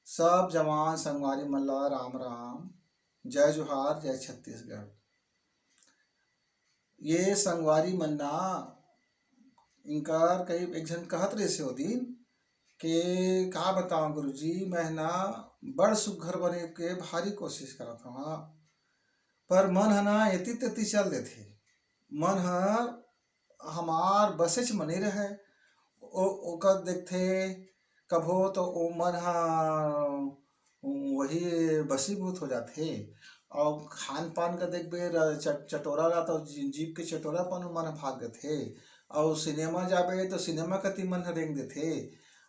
सब जवान संगवारी मल्ला राम राम। जय जोहार जय छत्तीसगढ़। ये संगवारी मन्ना इनकार कई एक जन कहत रहे से ओ दिन के का बताऊं गुरुजी, मैं ना बड़ सुघर बने के भारी कोशिश करत हूँ। हाँ, पर मन है ना एती तेती चल देथे। मन हर हमार बसेच मने रहे। ओकर देखथे कभो तो ओ मन हा वही बसीभूत हो जाथे। और खान पान का देखबे चटोरा ला तो जीभ के चटोरापन मन भाग देथे। और सिनेमा जाबे तो सिनेमा कति मन ह रेंग देथे।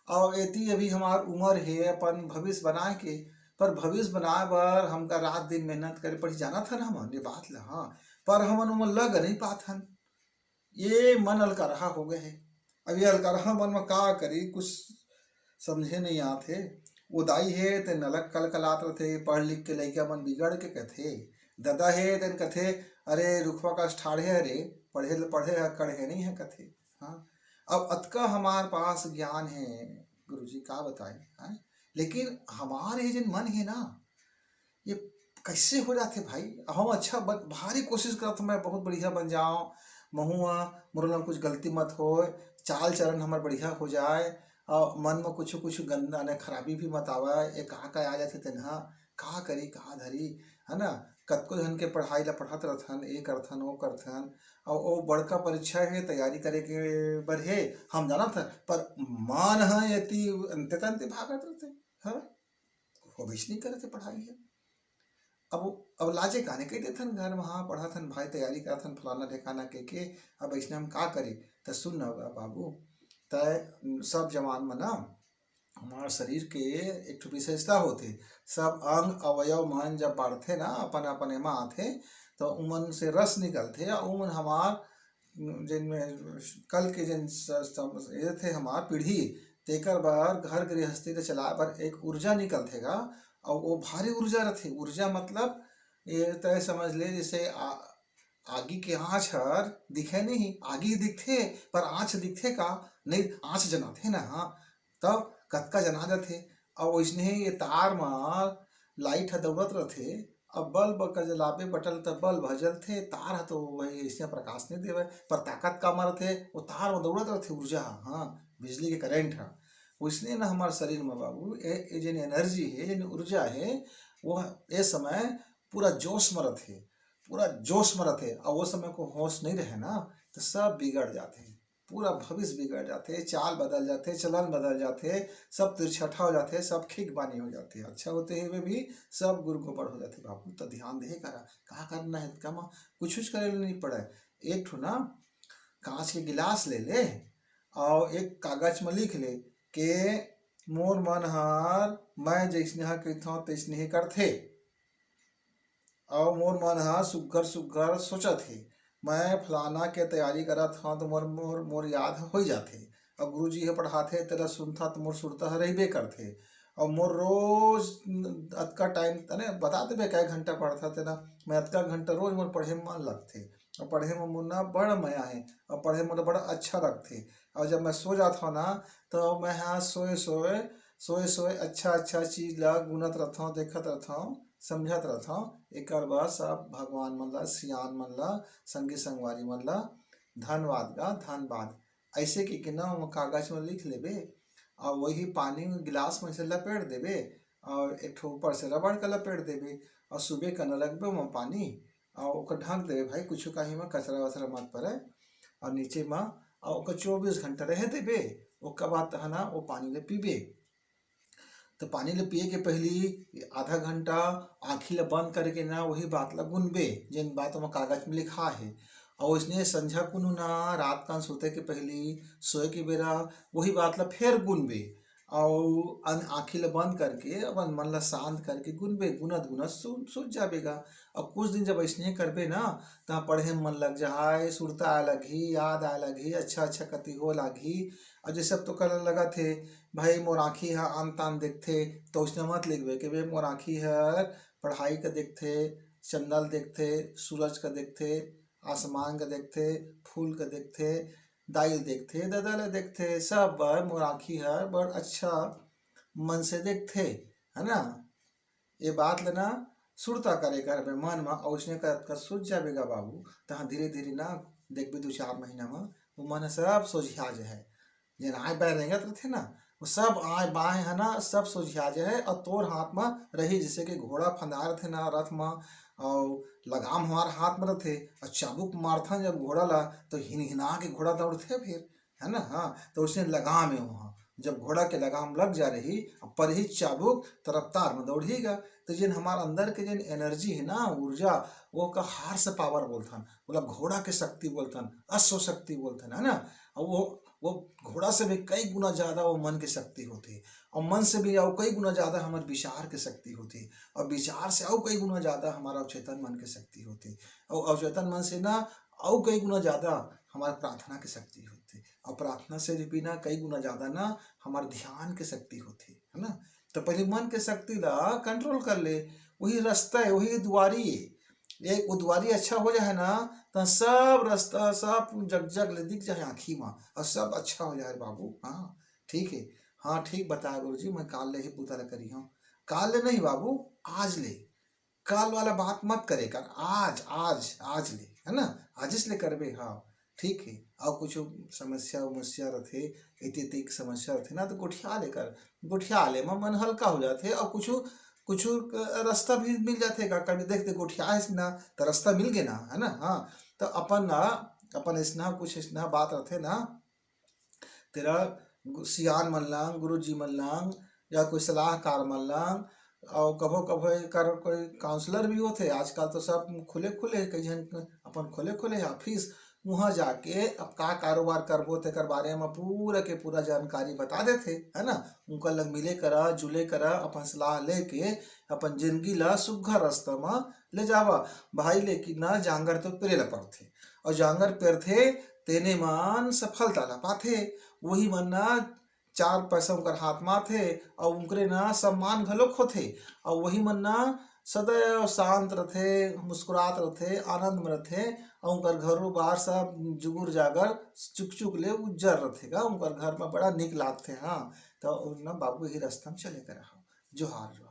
और एती अभी हमार उम्र है अपन भविष्य बनाए के, पर भविष्य बनाए बर हमका रात दिन मेहनत करे पड़ी, जाना था ना हमन ये बात ला। हाँ, पर हमन उमन लग नहीं पाथन। ये मन अलकरहा हो गए है। अब ये अलकरहा मन में का करी कुछ समझे नहीं आथे। वो दाई हे तेन अलग कल कलात रथे, पढ़ लिख के लइका मन बिगड़ के कथे। ददा हे तेन कथे अरे रुखवा का ठाढ़े अरे पढ़े पढ़े कढ़े नहीं है कथे। हाँ, अब अतका हमार पास ज्ञान है गुरुजी का बताए। हाँ? लेकिन हमारे ये जन मन है ना, ये कैसे हो जाते भाई। हम अच्छा भारी कोशिश करत मैं बहुत बढ़िया बन जाऊं, महुआ मोर कुछ गलती मत हो, चाल चलन हमार बढ़िया हो जाए, और मन में कुछ कुछ गंदा ने खराबी भी मत आवे। ये का आ जाते तेनहा का करी का धरी, है ना। कतको जन के पढ़ाई ला पढ़त रहथन, ये करथन वो करथन, और वो बड़का परीक्षा है तैयारी करे के बर हे हम जाना था, पर मान है यति अंते तंते भागत रहते। हाँ, हो भी नहीं करे थे पढ़ाई है। अब लाजे काने कह देथन घर में, हाँ पढ़ाथन भाई तैयारी करथन फलाना ढेकाना के अब ऐसे हम का करी। त सुन न बाबू, तय सब जवान में ना हमारे शरीर के एक ठो विशेषता होते। सब अंग अवयव मन जब बढ़ते ना अपन अपन एमा आथे, तो उमन से रस निकलते और उमन हमार जिनमें कल के जिन ये थे हमार पीढ़ी तेकर बार घर गृहस्थी के चलाए बर एक ऊर्जा निकलते गा। और वो भारी ऊर्जा रहती। ऊर्जा मतलब ये तय समझ ले जैसे आगी के आँच हर दिखे नहीं, आगी दिखथे पर आँच दिखथे का नहीं, आँच जनाथे ना। हाँ, तब कतका जना जाथे। और वैसने ये तार म लाइट ह दौड़त रहथे। अब बल्ब का जलाबे बटल तब बल्ब ह जलथे, तार ह तो वही ऐसे प्रकाश नहीं देवे, पर ताकत का मारथे वो तार में दौड़त रहथे ऊर्जा। हाँ, बिजली के करंट है। वैसने ना हमारे शरीर में बाबू ये जन एनर्जी है, जन ऊर्जा है, वो ये समय पूरा जोश में रहथे, पूरा जोश में रहथे। और वो समय को होश नहीं रहे ना तो सब बिगड़ जाते, पूरा भविष्य बिगड़ जाते, चाल बदल जाते, चलन बदल जाते, सब तिरछठा हो जाते, सब खिक बानी हो जाते, अच्छा होते हुए भी सब गुरु गोबर हो जाते। बाबू तो ध्यान दे करा का करना है, कम कुछ करे नहीं पड़े। एक ठो ना कांच के गिलास ले ले और एक कागज में लिख ले के मोर मन हर मैं जैसने हा कहता तैसने ही करथे, और मोर मन हा सुग्घर सुग्घर सोचत हे, मैं फलाना के तैयारी करत हूँ तो मोर मोर मोर याद हो जाथे। और गुरु जी ह पढ़ाथे तेरा सुनता तो मोर सुरता ह रहिबे करथे। और मोर रोज अतका टाइम तने बता देबे काय घंटा पढ़ता तेना, मैं अतका घंटा रोज मोर पढ़े में मन लगथे। और पढ़े में मोर ना बड़ मया है, और पढ़े में बड़ा अच्छा लगथे। और जब मैं सो जाता हूँ ना तो मैं हाँ सोए सोए सोए सोए अच्छा अच्छा चीज ला गुनत रहता हूँ, देखत रहता हूँ, समझत रहता हूँ। एक बार सब भगवान मन ला सियान मन ला संगी संगवारी मन ला धन्यवाद गा धन्यवाद ऐसे कि ना कागज में लिख लेबे, और वही पानी में गिलास में से लपेट देबे, और एक ठो ऊपर से रबड़ का लपेट देबे, और सुबह का न रखबे वहाँ पानी और ओकर ढक देबे भाई, कुछ कहीं में कचरा वचरा मत पड़े। और नीचे में और ओकर 24 घंटा रह देबे। ओकर बाद है ना वो पानी ले पीबे। तो पानी ले पिए के पहली आधा घंटा आँखी ला बंद करके ना वही बात ला गुनबे जिन बात में कागज में लिखा है। और उसने संझा कुनु ना रात कान सोते के पहली सोए के बेरा वही बात ला फिर गुनबे, और आँखी ला बंद करके अपन मन ला शांत करके गुनबे, गुनत गुनत सूझ जाबेगा। और कुछ दिन जब ऐसने करबे ना तो पढ़े में मन लग जाए, सुरता आए लगी, याद आए लगी, अच्छा अच्छा कति हो लगी। और जैसे अब तो कल लगा थे भाई मोर आँखी ह आन तान देखथे, तो उसने मत लिखबे कि भाई मोर आँखी हर पढ़ाई का देखथे, चंदल देखथे, सूरज का देखथे, आसमान का देखथे, फूल का देखथे, दाइल देखथे, ददा ला देखथे, सब बर मोर आँखी हर बड़ अच्छा मन से देखथे। है ना। ये बात लेना सुरता करे कर बे मन में और उसने कर सूझ जाएगा बाबू। तहाँ धीरे धीरे ना देख भी 2-4 महीना में वो मन सब सोझिया जो है जे आय बाय रेंगत रहते ना वो सब आय बाय है ना सब सोझिया जो है। और तोर हाथ में रही जैसे कि घोड़ा फंदार थे ना रथ में और लगाम हमारे हाथ में रहते और चाबुक मारथा जब घोड़ा ला तो हिन हिना के घोड़ा दौड़ते फिर, है ना। हाँ तो उसने लगाम है वहाँ जब घोड़ा के लगाम लग जा रही पर ही चाबुक तो रफ्तार में दौड़ेगा। तो जिन हमारे अंदर के जिन एनर्जी है ना ऊर्जा वो का हार्स पावर बोलथन मतलब घोड़ा के शक्ति बोलथन अश्व शक्ति बोलथन, है ना। और वो घोड़ा से भी कई गुना ज्यादा वो मन की शक्ति होती और मन से भी और कई गुना ज्यादा हमारे विचार की शक्ति होती और विचार से और कई गुना ज्यादा हमारा अवचेतन मन की शक्ति होती और अवचेतन मन से ना और कई गुना ज्यादा हमारे प्रार्थना की शक्ति होती और प्रार्थना से भी ना कई गुना ज्यादा ना हमारे ध्यान की शक्ति होती, है ना। तो पहले मन के शक्ति ला कंट्रोल कर ले वही रास्ता है वही दुआरी है। एक वो दुआरी अच्छा हो जाए ना तो सब रास्ता सब जग जग ले दिख जाए आँखी में और सब अच्छा हो जाए बाबू। हाँ ठीक है। हाँ ठीक बताया गुरु जी मैं काल ले ही पूता करी हूँ। काल ले नहीं बाबू आज ले काल वाला बात मत करे कर आज आज आज ले, है ना। आज इसलिए करबे। हाँ ठीक है। और कुछ समस्या उमस्या रथे इति समस्या रथे ना तो गुठिया लेकर गुठिया ले मन हल्का हो जाते और कुछ कुछ रास्ता भी मिल जाते का कभी देखते गुठिया है ना तो रास्ता मिल गए ना, है ना। हाँ तो अपन ना अपन इसना कुछ इसना बात रथे ना तेरा सियान मन लांग गुरु जी मन लांग या कोई सलाहकार मन लांग और कभो कभो कर कोई काउंसलर भी होते आजकल तो सब खुले खुले कई जन अपन खुले खुले ऑफिस वहाँ जाके अब का कारोबार करबो तेकर बारे में पूरा के पूरा जानकारी बता देते, है ना। उनका लग मिले करा जुले करा अपन सलाह लेके अपन जिंदगी ला सुघर रास्ता में ले जावा भाई। लेकिन ना जांगर तो पेरे ला पड़थे और जांगर पेरथे तेने मान सफलता ला पाथे वही मन ना 4 पैसा उनकर हाथ में थे और उनकरे ना सम्मान घलोक होथे और वही मन ना सदैव शांत रथे मुस्कुरात रथे आनंद में रथे और उनकर घरों बाहर सब जुगुर जागर चुक चुक ले उज्जर रथेगा उनकर घर में बड़ा निक लागथे। हाँ तो ना बाबू ही रास्ता में चले कर जोहार।